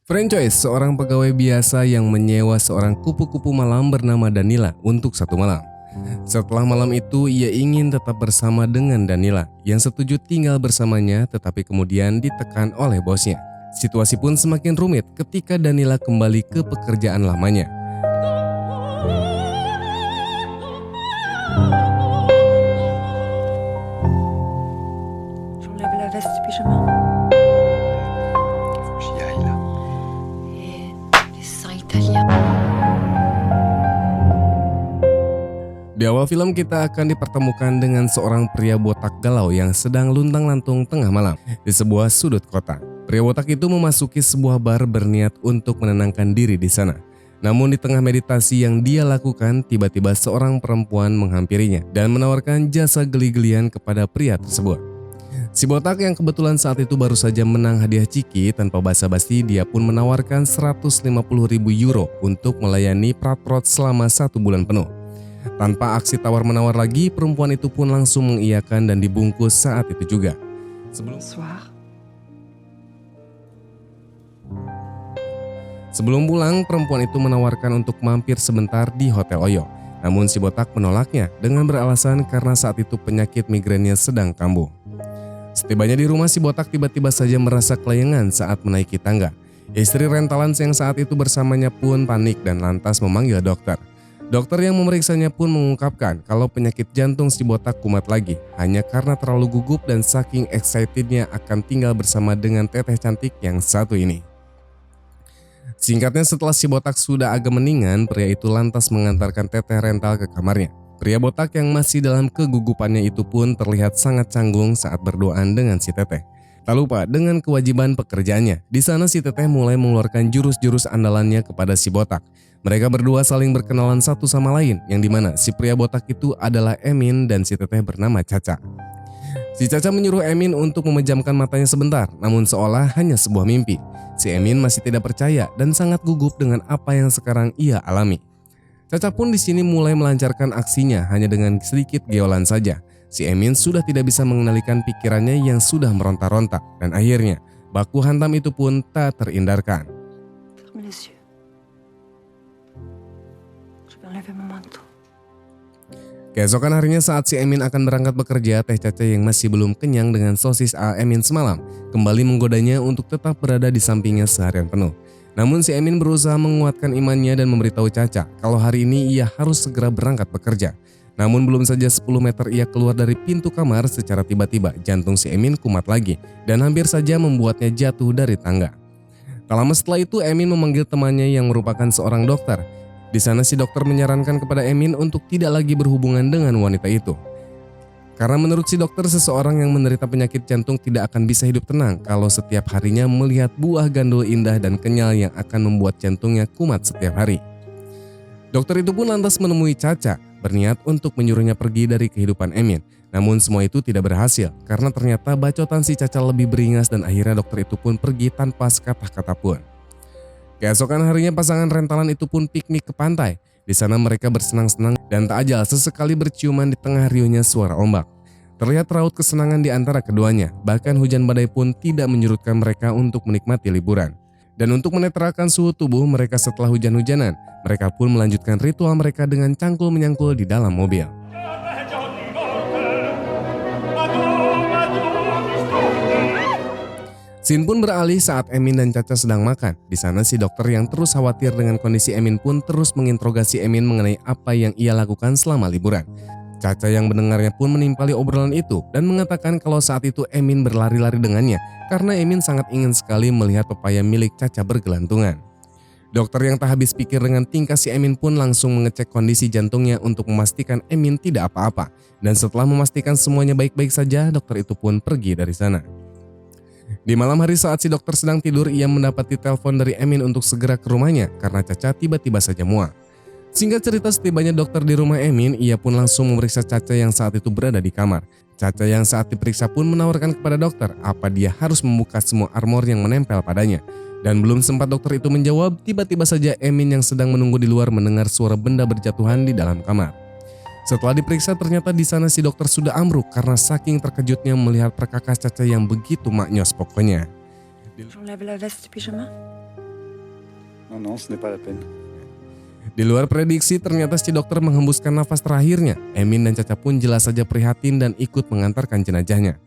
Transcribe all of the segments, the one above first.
Franchise, seorang pegawai biasa yang menyewa seorang kupu-kupu malam bernama Danila untuk satu malam. Setelah malam itu, ia ingin tetap bersama dengan Danila yang setuju tinggal bersamanya, tetapi kemudian ditekan oleh bosnya. Situasi pun semakin rumit ketika Danila kembali ke pekerjaan lamanya. J'enlève la veste pyjama. Faut que j'y aille là. Et les seins italiens. Di awal film kita akan dipertemukan dengan seorang pria botak galau yang sedang luntang-lantung tengah malam di sebuah sudut kota. Pria botak itu memasuki sebuah bar berniat untuk menenangkan diri di sana. Namun di tengah meditasi yang dia lakukan, tiba-tiba seorang perempuan menghampirinya dan menawarkan jasa geli-gelian kepada pria tersebut. Si botak yang kebetulan saat itu baru saja menang hadiah Ciki, tanpa basa-basi dia pun menawarkan 150.000 euro untuk melayani Pratrot selama 1 bulan penuh. Tanpa aksi tawar-menawar lagi, perempuan itu pun langsung mengiyakan dan dibungkus saat itu juga. Sebelum pulang, perempuan itu menawarkan untuk mampir sebentar di Hotel Oyo. Namun si botak menolaknya dengan beralasan karena saat itu penyakit migrennya sedang kambuh. Setibanya di rumah, si botak tiba-tiba saja merasa kelayangan saat menaiki tangga. Istri rentalan yang saat itu bersamanya pun panik dan lantas memanggil dokter. Dokter yang memeriksanya pun mengungkapkan kalau penyakit jantung si botak kumat lagi hanya karena terlalu gugup dan saking excitednya akan tinggal bersama dengan teteh cantik yang satu ini. Singkatnya, setelah si botak sudah agak mendingan, pria itu lantas mengantarkan teteh rental ke kamarnya. Pria botak yang masih dalam kegugupannya itu pun terlihat sangat canggung saat berduaan dengan si teteh. Tak lupa dengan kewajiban pekerjaannya. Di sana si teteh mulai mengeluarkan jurus-jurus andalannya kepada si botak. Mereka berdua saling berkenalan satu sama lain, yang dimana si pria botak itu adalah Emin dan si teteh bernama Caca. Si Caca menyuruh Emin untuk memejamkan matanya sebentar, namun seolah hanya sebuah mimpi. Si Emin masih tidak percaya dan sangat gugup dengan apa yang sekarang ia alami. Caca pun di sini mulai melancarkan aksinya hanya dengan sedikit geolan saja. Si Emin sudah tidak bisa mengendalikan pikirannya yang sudah meronta-ronta dan akhirnya baku hantam itu pun tak terhindarkan. Fermez les yeux. Je vais enlever mon manteau. Keesokan harinya saat si Emin akan berangkat bekerja, teh Caca yang masih belum kenyang dengan sosis A Emin semalam kembali menggodanya untuk tetap berada di sampingnya seharian penuh. Namun si Emin berusaha menguatkan imannya dan memberitahu Caca kalau hari ini ia harus segera berangkat bekerja. Namun belum saja 10 meter ia keluar dari pintu kamar, secara tiba-tiba jantung si Emin kumat lagi dan hampir saja membuatnya jatuh dari tangga. Tak lama setelah itu Emin memanggil temannya yang merupakan seorang dokter. Di sana si dokter menyarankan kepada Emin untuk tidak lagi berhubungan dengan wanita itu. Karena menurut si dokter, seseorang yang menderita penyakit jantung tidak akan bisa hidup tenang kalau setiap harinya melihat buah gandul indah dan kenyal yang akan membuat jantungnya kumat setiap hari. Dokter itu pun lantas menemui Caca, berniat untuk menyuruhnya pergi dari kehidupan Emin. Namun semua itu tidak berhasil karena ternyata bacotan si Caca lebih beringas dan akhirnya dokter itu pun pergi tanpa sekata-kata pun. Keesokan harinya pasangan rentalan itu pun piknik ke pantai. Di sana mereka bersenang-senang dan tak ajal sesekali berciuman di tengah riuhnya suara ombak. Terlihat raut kesenangan di antara keduanya, bahkan hujan badai pun tidak menyurutkan mereka untuk menikmati liburan. Dan untuk menetralkan suhu tubuh mereka setelah hujan-hujanan, mereka pun melanjutkan ritual mereka dengan cangkul-menyangkul di dalam mobil. Scene pun beralih saat Emin dan Caca sedang makan. Di sana si dokter yang terus khawatir dengan kondisi Emin pun terus menginterogasi Emin mengenai apa yang ia lakukan selama liburan. Caca yang mendengarnya pun menimpali obrolan itu dan mengatakan kalau saat itu Emin berlari-lari dengannya karena Emin sangat ingin sekali melihat pepaya milik Caca bergelantungan. Dokter yang tak habis pikir dengan tingkah si Emin pun langsung mengecek kondisi jantungnya untuk memastikan Emin tidak apa-apa. Dan setelah memastikan semuanya baik-baik saja, dokter itu pun pergi dari sana. Di malam hari saat si dokter sedang tidur, ia mendapati telepon dari Emin untuk segera ke rumahnya karena Caca tiba-tiba saja mual. Singkat cerita, setibanya dokter di rumah Emin, ia pun langsung memeriksa Caca yang saat itu berada di kamar. Caca yang saat diperiksa pun menawarkan kepada dokter apa dia harus membuka semua armor yang menempel padanya. Dan belum sempat dokter itu menjawab, tiba-tiba saja Emin yang sedang menunggu di luar mendengar suara benda berjatuhan di dalam kamar. Setelah diperiksa ternyata di sana si dokter sudah ambruk karena saking terkejutnya melihat perkakas Caca yang begitu maknyos pokoknya. J'enlève la veste pyjama. Non, non, ce n'est pas la peine. Di luar prediksi, ternyata si dokter menghembuskan nafas terakhirnya. Emin dan Caca pun jelas saja prihatin dan ikut mengantarkan jenazahnya.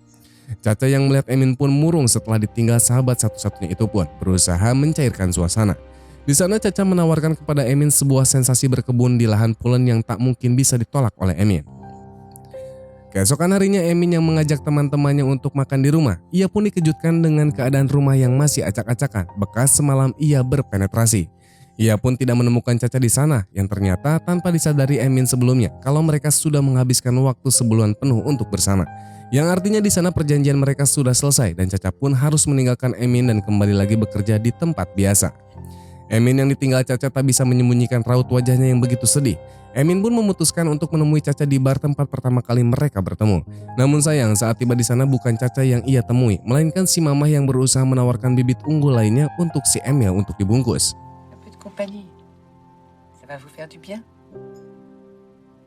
Caca yang melihat Emin pun murung setelah ditinggal sahabat satu-satunya itu pun berusaha mencairkan suasana. Di sana Caca menawarkan kepada Emin sebuah sensasi berkebun di lahan pulen yang tak mungkin bisa ditolak oleh Emin. Keesokan harinya Emin yang mengajak teman-temannya untuk makan di rumah. Ia pun dikejutkan dengan keadaan rumah yang masih acak-acakan bekas semalam ia berpenetrasi. Ia pun tidak menemukan Caca di sana yang ternyata tanpa disadari Emin sebelumnya kalau mereka sudah menghabiskan waktu sebulan penuh untuk bersama. Yang artinya di sana perjanjian mereka sudah selesai dan Caca pun harus meninggalkan Emin dan kembali lagi bekerja di tempat biasa. Emin yang ditinggal Caca tak bisa menyembunyikan raut wajahnya yang begitu sedih. Emin pun memutuskan untuk menemui Caca di bar tempat pertama kali mereka bertemu. Namun sayang saat tiba di sana bukan Caca yang ia temui, melainkan si mamah yang berusaha menawarkan bibit unggul lainnya untuk si Emil untuk dibungkus. Un peu de compagnie. Ça va vous faire du bien?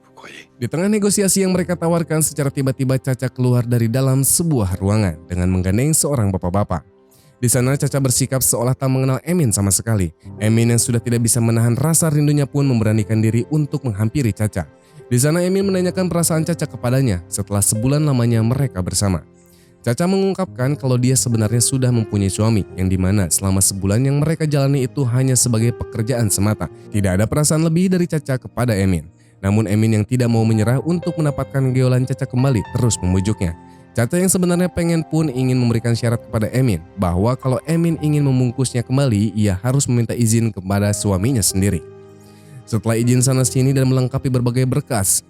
Vous croyez? Di tengah negosiasi yang mereka tawarkan, secara tiba-tiba Caca keluar dari dalam sebuah ruangan dengan menggandeng seorang bapak-bapak. Di sana Caca bersikap seolah tak mengenal Emin sama sekali. Emin yang sudah tidak bisa menahan rasa rindunya pun memberanikan diri untuk menghampiri Caca. Di sana Emin menanyakan perasaan Caca kepadanya setelah sebulan lamanya mereka bersama. Caca mengungkapkan kalau dia sebenarnya sudah mempunyai suami yang dimana selama sebulan yang mereka jalani itu hanya sebagai pekerjaan semata. Tidak ada perasaan lebih dari Caca kepada Emin. Namun Emin yang tidak mau menyerah untuk mendapatkan geolan Caca kembali terus membujuknya. Caca yang sebenarnya pengen pun ingin memberikan syarat kepada Emin bahwa kalau Emin ingin membungkusnya kembali, ia harus meminta izin kepada suaminya sendiri. Setelah izin sana sini dan melengkapi berbagai berkas,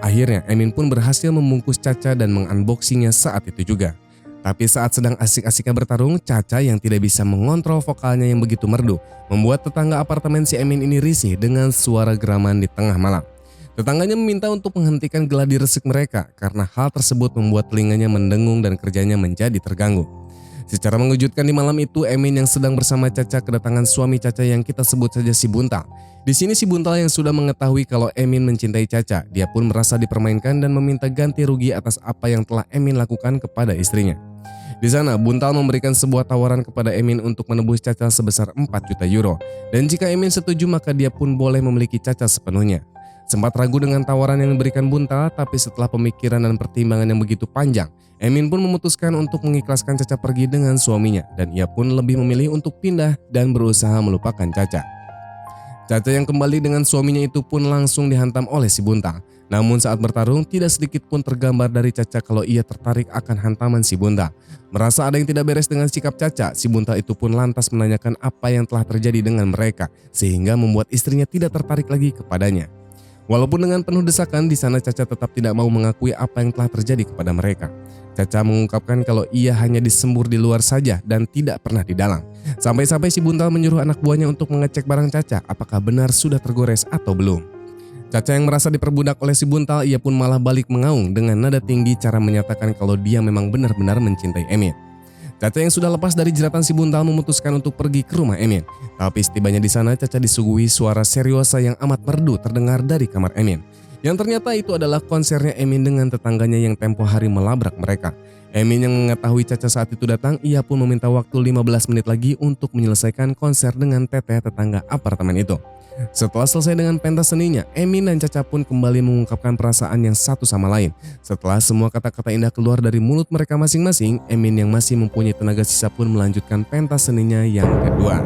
akhirnya Emin pun berhasil membungkus Caca dan mengunboxingnya saat itu juga. Tapi saat sedang asik-asiknya bertarung, Caca yang tidak bisa mengontrol vokalnya yang begitu merdu membuat tetangga apartemen si Emin ini risih dengan suara geraman di tengah malam. Tetangganya meminta untuk menghentikan geladi resik mereka karena hal tersebut membuat telinganya mendengung dan kerjanya menjadi terganggu. Secara mengejutkan di malam itu, Emin yang sedang bersama Caca kedatangan suami Caca yang kita sebut saja si Buntal. Di sini si Buntal yang sudah mengetahui kalau Emin mencintai Caca, dia pun merasa dipermainkan dan meminta ganti rugi atas apa yang telah Emin lakukan kepada istrinya. Di sana, Buntal memberikan sebuah tawaran kepada Emin untuk menebus Caca sebesar 4 juta euro. Dan jika Emin setuju maka dia pun boleh memiliki Caca sepenuhnya. Sempat ragu dengan tawaran yang diberikan Buntal, tapi setelah pemikiran dan pertimbangan yang begitu panjang, Emin pun memutuskan untuk mengikhlaskan Caca pergi dengan suaminya dan ia pun lebih memilih untuk pindah dan berusaha melupakan Caca. Caca yang kembali dengan suaminya itu pun langsung dihantam oleh si Buntal. Namun saat bertarung tidak sedikit pun tergambar dari Caca kalau ia tertarik akan hantaman si Buntal. Merasa ada yang tidak beres dengan sikap Caca, si Buntal itu pun lantas menanyakan apa yang telah terjadi dengan mereka sehingga membuat istrinya tidak tertarik lagi kepadanya. Walaupun dengan penuh desakan, di sana Caca tetap tidak mau mengakui apa yang telah terjadi kepada mereka. Caca mengungkapkan kalau ia hanya disembur di luar saja dan tidak pernah di dalam. Sampai-sampai si Buntal menyuruh anak buahnya untuk mengecek barang Caca apakah benar sudah tergores atau belum. Caca yang merasa diperbudak oleh si Buntal, ia pun malah balik mengaung dengan nada tinggi cara menyatakan kalau dia memang benar-benar mencintai Emin. Caca yang sudah lepas dari jeratan si Buntal memutuskan untuk pergi ke rumah Emin. Tapi setibanya di sana Caca disuguhi suara seriosa yang amat merdu terdengar dari kamar Emin. Yang ternyata itu adalah konsernya Emin dengan tetangganya yang tempo hari melabrak mereka. Emin yang mengetahui Caca saat itu datang, ia pun meminta waktu 15 menit lagi untuk menyelesaikan konser dengan teteh tetangga apartemen itu. Setelah selesai dengan pentas seninya, Emin dan Caca pun kembali mengungkapkan perasaan yang satu sama lain. Setelah semua kata-kata indah keluar dari mulut mereka masing-masing, Emin yang masih mempunyai tenaga sisa pun melanjutkan pentas seninya yang kedua.